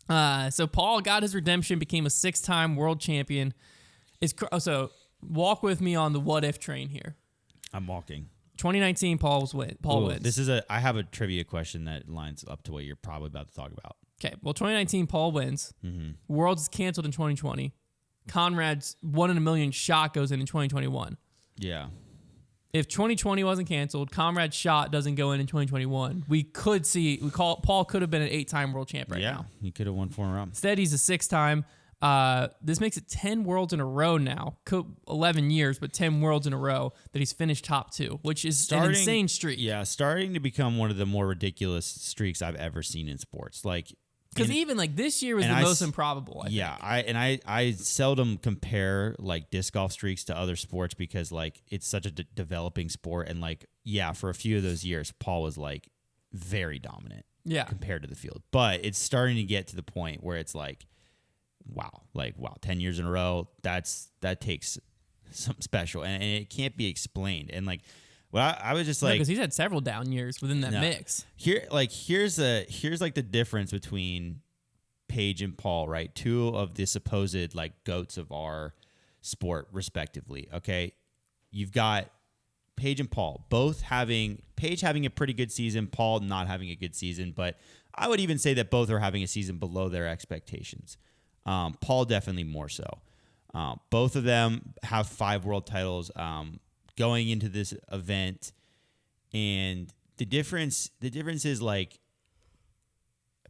So Paul got his redemption, became a 6-time world champion. So walk with me on the what if train here. I'm walking. 2019, Paul wins. I have a trivia question that lines up to what you're probably about to talk about. Okay, well, 2019, Paul wins. Mm-hmm. Worlds is canceled in 2020. Conrad's 1 in a million shot goes in 2021. Yeah. If 2020 wasn't canceled, Conrad's shot doesn't go in 2021. Paul could have been an 8-time world champ right now. Yeah, he could have won 4 in a row. Instead, he's a 6-time. This makes it 10 worlds in a row now. 11 years, but 10 worlds in a row that he's finished top 2, which is an insane streak. Yeah, starting to become one of the more ridiculous streaks I've ever seen in sports. Because even this year was the most improbable. I seldom compare disc golf streaks to other sports because it's such a developing sport, and for a few of those years, Paul was very dominant. Yeah. Compared to the field, but it's starting to get to the point where it's wow, 10 years in a row, that takes something special, and it can't be explained. And I was just because he's had several down years within that mix. Here's the difference between Paige and Paul, right? 2 of the supposed goats of our sport, respectively. Okay, you've got Paige and Paul Paige having a pretty good season, Paul not having a good season, but I would even say that both are having a season below their expectations. Paul definitely more so. Both of them have 5 world titles going into this event, and the difference is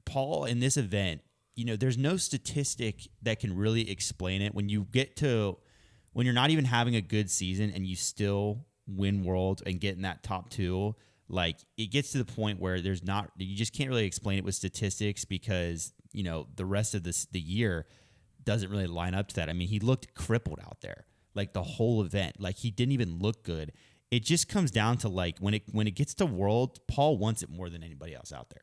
Paul in this event, there's no statistic that can really explain it. When you're not even having a good season and you still win worlds and get in that top 2, it gets to the point where you just can't really explain it with statistics because the rest of the year doesn't really line up to that. I mean, he looked crippled out there, the whole event. He didn't even look good. It just comes down to when it gets to World, Paul wants it more than anybody else out there.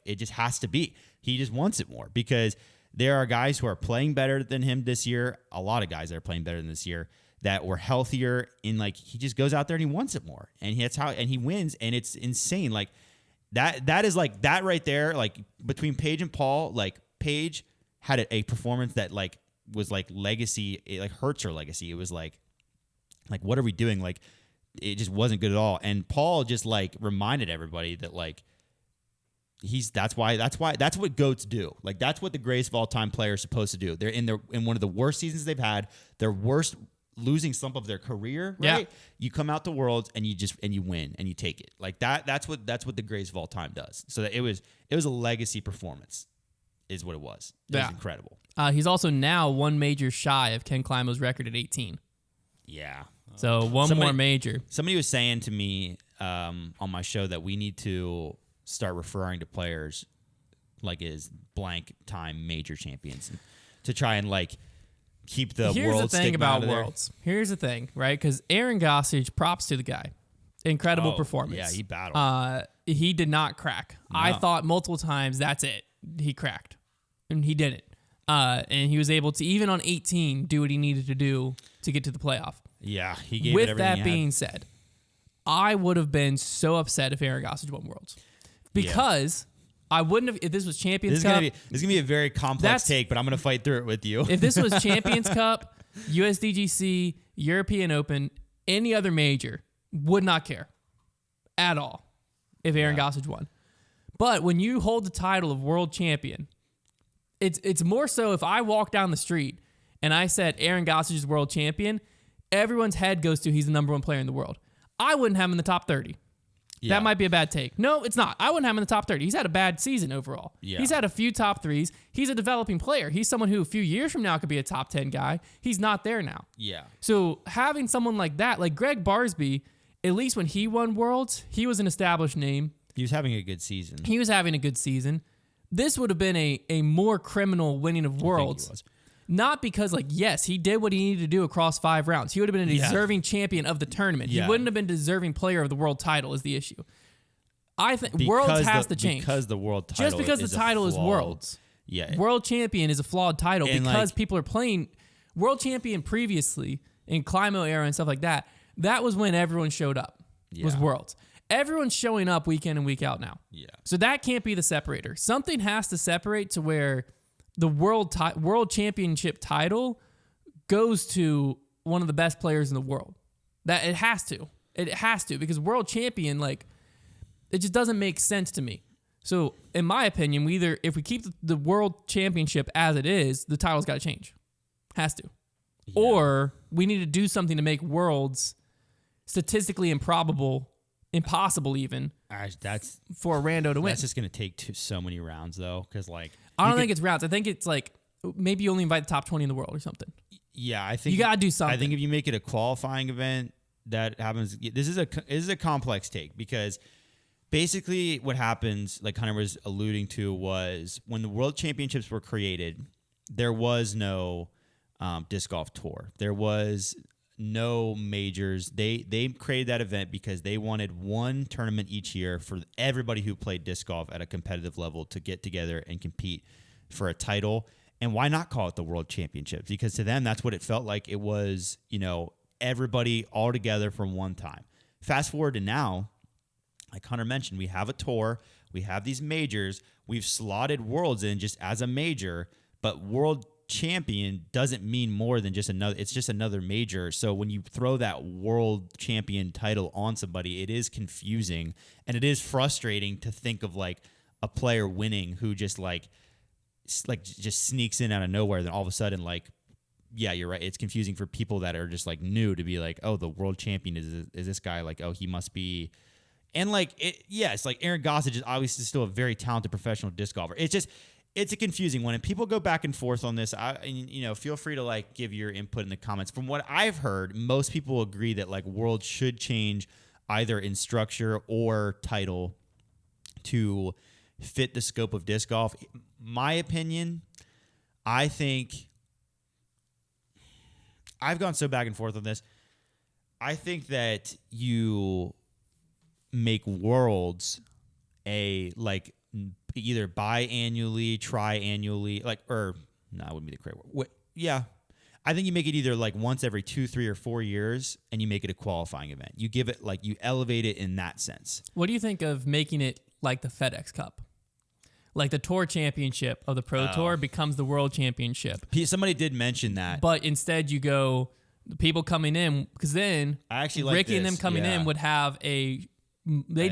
It just has to be. He just wants it more because there are guys who are playing better than him this year. A lot of guys that are playing better than this year that were healthier, and he just goes out there and he wants it more, and he wins, and it's insane. That is that right there. Between Paige and Paul, Paige had a performance that was legacy. It hurts her legacy. It was what are we doing? It just wasn't good at all. And Paul just reminded everybody that that's what GOATs do. That's what the greatest of all time player is supposed to do. They're in one of the worst seasons they've had, their worst losing slump of their career, right? Yeah. You come out to Worlds and you win and you take it. That's what the greatest of all time does. So that it was a legacy performance is what it was. It was incredible. He's also now 1 major shy of Ken Climo's record at 18. Yeah. So more major. Somebody was saying to me on my show that we need to start referring to players as blank time major champions to try and keep the Here's world the thing stigma about out of Worlds. Here's the thing, right? Because Aaron Gossage, props to the guy. Incredible performance. Yeah, he battled. He did not crack. No. I thought multiple times, that's it. He cracked. And he didn't. And he was able to, even on 18, do what he needed to do to get to the playoff. Yeah, he gave With it everything that being said, I would have been so upset if Aaron Gossage won Worlds. Because I wouldn't have, if this was Champions Cup. This is going to be a very complex take, but I'm going to fight through it with you. If this was Champions Cup, USDGC, European Open, any other major, would not care at all if Aaron Gossage won. But when you hold the title of world champion, it's more so if I walk down the street and I said Aaron Gossage is world champion, everyone's head goes to he's the number 1 player in the world. I wouldn't have him in the top 30. Yeah. That might be a bad take. No, it's not. I wouldn't have him in the top 30. He's had a bad season overall. Yeah. He's had a few top 3s. He's a developing player. He's someone who a few years from now could be a top 10 guy. He's not there now. Yeah. So having someone like that, like Greg Barsby, at least when he won Worlds, he was an established name. He was having a good season. This would have been a more criminal winning of Worlds. Not because, yes, he did what he needed to do across 5 rounds. He would have been a deserving champion of the tournament. Yeah. He wouldn't have been deserving player of the world title is the issue. I think Worlds has to change. Because the world title just because the title is Worlds. Yeah. World champion is a flawed title because people are playing world champion previously in Climo era and stuff like that. That was when everyone showed up. Was Worlds. Everyone's showing up week in and week out now. Yeah. So that can't be the separator. Something has to separate to where the world championship title goes to one of the best players in the world. That it has to because world champion, like, it just doesn't make sense to me. So in my opinion, if we keep the world championship as it is, the title's got to change. Has to. Yeah. Or we need to do something to make worlds statistically impossible even for a rando to win. That's just going to take so many rounds, though, because, like... I don't think it's rounds. I think it's, like, maybe you only invite the top 20 in the world or something. Yeah, I think... You got to do something. I think if you make it a qualifying event, that happens... This is a complex take, because basically what happens, like Hunter was alluding to, was when the World Championships were created, there was no disc golf tour. There was... no majors. They created that event because they wanted one tournament each year for everybody who played disc golf at a competitive level to get together and compete for a title. And why not call it the World Championships? Because to them, that's what it felt like. It was, everybody all together from one time. Fast forward to now, like Hunter mentioned, we have a tour, we have these majors, we've slotted Worlds in just as a major, but World Champion doesn't mean more than just another major. So when you throw that world champion title on somebody, it is confusing, and it is frustrating to think of like a player winning who just just sneaks in out of nowhere. Then all of a sudden, like, yeah, you're right. It's confusing for people that are just like new to be like, oh, the world champion is this guy. Like, oh, he must be. And like, it's like Aaron Gossage is obviously still a very talented professional disc golfer. It's a confusing one, and people go back and forth on this. Feel free to like give your input in the comments. From what I've heard, most people agree that like World should change either in structure or title to fit the scope of disc golf. My opinion, I think I've gone so back and forth on this. I think that you make Worlds either biannually, triannually, that wouldn't be the correct word. Yeah. I think you make it either like once every 2, 3, or 4 years, and you make it a qualifying event. You give it you elevate it in that sense. What do you think of making it like the FedEx Cup? Like the Tour Championship of the Pro Tour becomes the World Championship. Somebody did mention that. But instead you go, the people coming in, because then I actually like Ricky and them coming in would have they'd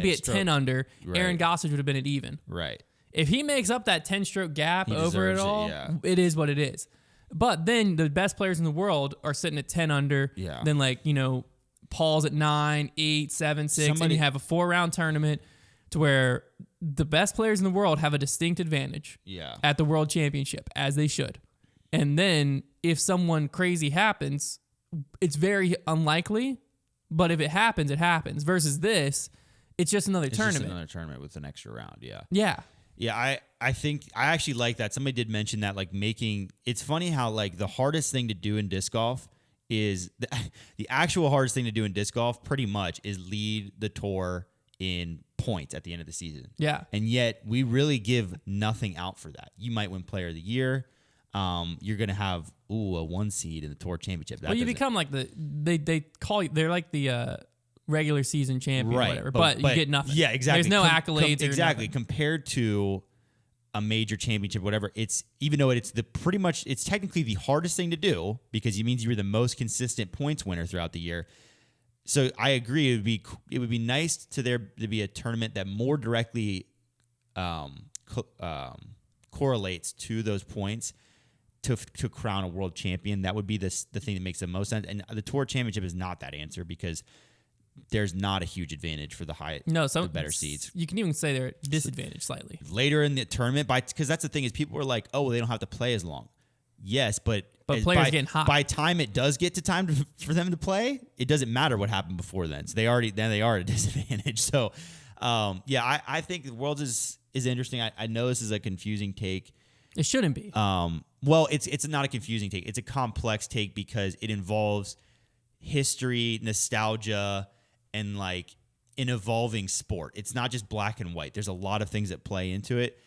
be at 10 under. Right. Aaron Gossage would have been at even. Right. If he makes up that 10-stroke gap over it all, it is what it is. But then the best players in the world are sitting at 10 under. Yeah. Then Paul's at 9, 8, 7, 6, and you have a 4-round tournament to where the best players in the world have a distinct advantage at the World Championship, as they should. And then if someone crazy happens, it's very unlikely, but if it happens, it happens. Versus this, it's just another tournament. Just another tournament with an extra round, yeah. Yeah. Yeah, I think I actually like that. Somebody did mention that, it's funny how the hardest thing to do in disc golf is the actual hardest thing to do in disc golf pretty much is lead the tour in points at the end of the season. Yeah. And yet we really give nothing out for that. You might win player of the year. You're going to have a 1 seed in the Tour Championship. You become like they're like the regular season champion, right, or whatever, but you get nothing. Yeah, exactly. There's no accolades. Exactly. Compared to a major championship, whatever, even though it's it's technically the hardest thing to do because it means you're the most consistent points winner throughout the year. So I agree. It would be nice to be a tournament that more directly correlates to those points to crown a world champion. That would be the thing that makes the most sense. And the Tour Championship is not that answer because there's not a huge advantage for the better seeds. You can even say they're at disadvantage slightly. Later in the tournament, because that's the thing is people are like, oh, they don't have to play as long. Yes, but players getting hot. By time it does get to time for them to play, it doesn't matter what happened before then. So they are at a disadvantage. So, I think the Worlds is interesting. I know this is a confusing take. It shouldn't be. Well, it's not a confusing take. It's a complex take because it involves history, nostalgia, and an evolving sport. It's not just black and white. There's a lot of things that play into it.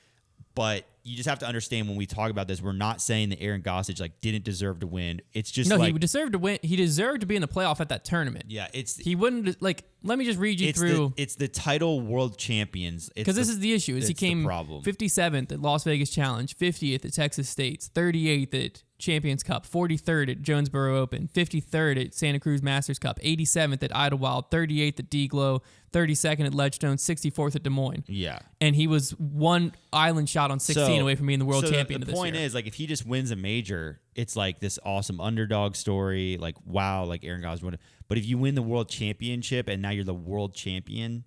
But you just have to understand when we talk about this, we're not saying that Aaron Gossage like didn't deserve to win. It's just no, like, he deserved to win. He deserved to be in the playoff at that tournament. yeah, He wouldn't like. Let me just read you through. It's the title world champions. Because this is the issue: is he came 57th at Las Vegas Challenge, 50th at Texas State's, 38th at Champions Cup, 43rd at Jonesboro Open, 53rd at Santa Cruz Masters Cup, 87th at Idlewild, 38th at D-Glow, 32nd at Ledgestone, 64th at Des Moines. Yeah. And he was one island shot on 16 away from being the world champion of this year. The point is, like, if he just wins a major, it's like this awesome underdog story. Like, wow, like Aaron Gossage won. But if you win the world championship and now you're the world champion,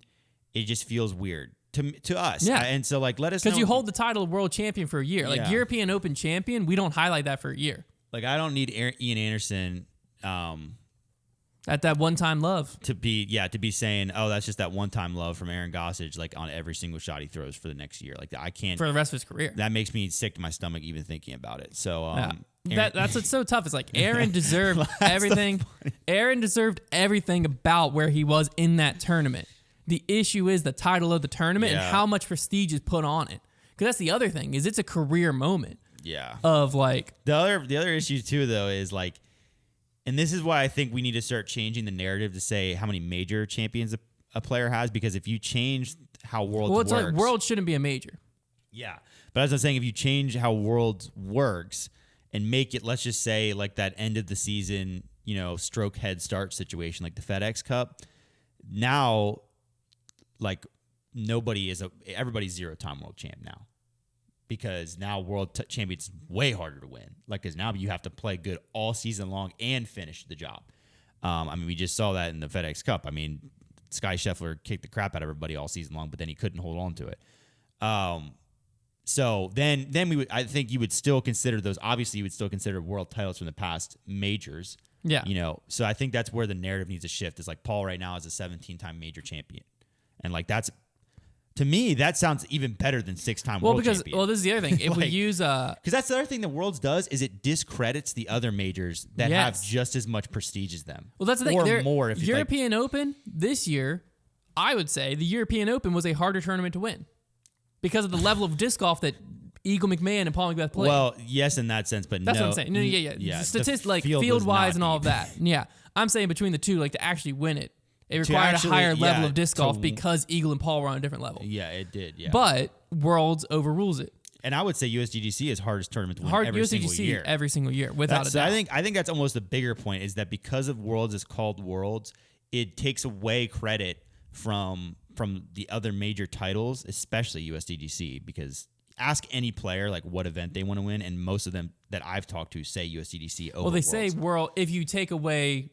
it just feels weird to us. Yeah. And so, like, let us know. Because you hold the title of world champion for a year. Like, Yeah. European Open champion, we don't highlight that for a year. Like, I don't need Ian Anderson At that one-time love. to be saying, oh, that's just that one-time love from Aaron Gossage, like, on every single shot he throws for the next year. Like, I can't. For the rest of his career. That makes me sick to my stomach even thinking about it. So, That's what's so tough. It's like Aaron deserved everything. Aaron deserved everything about where he was in that tournament. The issue is the title of the tournament and how much prestige is put on it. Because that's the other thing, is it's a career moment. Yeah. Of like the other issue too, though, is like, and this is why I think we need to start changing the narrative to say how many major champions a player has, because if you change how Worlds well, it's works, like Worlds shouldn't be a major. Yeah, but as I'm saying, if you change how Worlds works and make it, let's just say, like that end of the season, stroke head start situation, like the FedEx Cup, now, like, everybody's 0-time world champ now. Because now world champion's way harder to win. Like, because now you have to play good all season long and finish the job. I mean, we just saw that in the FedEx Cup. I mean, Sky Scheffler kicked the crap out of everybody all season long, but then he couldn't hold on to it. So then I think you would still consider those. Obviously, you would still consider world titles from the past majors. Yeah. So I think that's where the narrative needs to shift. Is like Paul right now is a 17-time major champion, and like that's. To me, that sounds even better than 6-time world champion. Well, this is the other thing. If we use because that's the other thing that Worlds does is it discredits the other majors that have just as much prestige as them. Well, that's the thing. Or more. If European Open this year, I would say the European Open was a harder tournament to win because of the level of disc golf that Eagle McMahon and Paul McBeth played. Well, yes, in that sense, but that's no. what I'm saying. No, yeah. Statistics like field wise and all of that. Yeah, I'm saying between the two, like to actually win it. It required a higher level of disc golf because Eagle and Paul were on a different level. Yeah, it did. Yeah, but Worlds overrules it. And I would say USDGC is hardest tournament to win every single year. Every single year, without a doubt. I think that's almost the bigger point is that because of Worlds is called Worlds, it takes away credit from the other major titles, especially USDGC. Because ask any player like what event they want to win, and most of them that I've talked to say USDGC over. Well, they Worlds. say World. If you take away.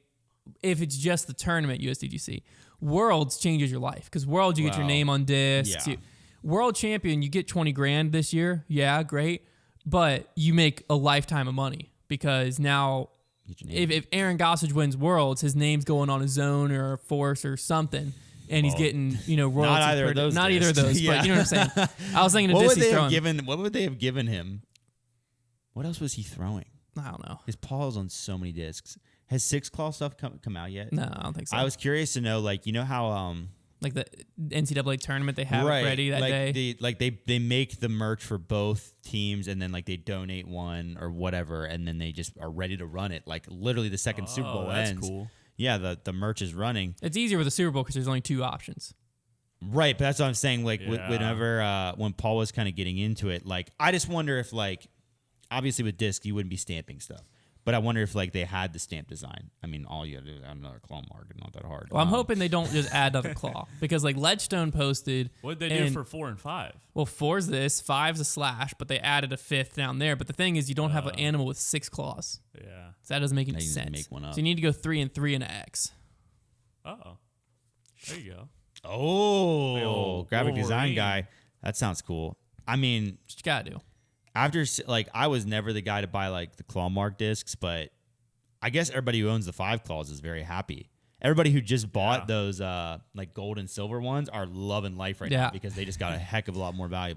If it's just the tournament, USDGC, Worlds changes your life because Worlds you get your name on discs. Yeah. World champion, you get $20,000 this year. Yeah, great, but you make a lifetime of money because now if Aaron Gossage wins Worlds, his name's going on a Zone or a Force or something, and he's getting royalties. Not either of those. Not either of those. Yeah. But you know what I'm saying. I was thinking of what disc would they he's have throwing. given? What would they have given him? What else was he throwing? I don't know. His Paul's on so many discs. Has Six Claw stuff come out yet? No, I don't think so. I was curious to know, like, how like the NCAA tournament they have ready that day. They make the merch for both teams and then like they donate one or whatever and then they just are ready to run it. Like literally the second Super Bowl ends. That's cool. Yeah, the merch is running. It's easier with the Super Bowl because there's only two options. Right, but that's what I'm saying. Like Yeah. whenever when Paul was kind of getting into it, like I just wonder if like obviously with disc you wouldn't be stamping stuff. But I wonder if like they had the stamp design. I mean, all you got to do is add another claw mark. It's not that hard. Well, I'm hoping they don't just add another claw because like Ledgestone posted. What did they do for 4 and 5? Well, 4's this, 5's a slash, but they added a 5th down there. But the thing is, you don't have an animal with 6 claws, Yeah. so that doesn't make any Now you need to sense. make one up. So you need to go 3 and 3 and an X. Oh. There you go. Oh, graphic design Wolverine. guy. That sounds cool. I mean, What you gotta do? after like I was never the guy to buy like the claw mark discs, but I guess everybody who owns the 5 claws is very happy. Everybody who just bought those like gold and silver ones are loving life right now because they just got a heck of a lot more valuable.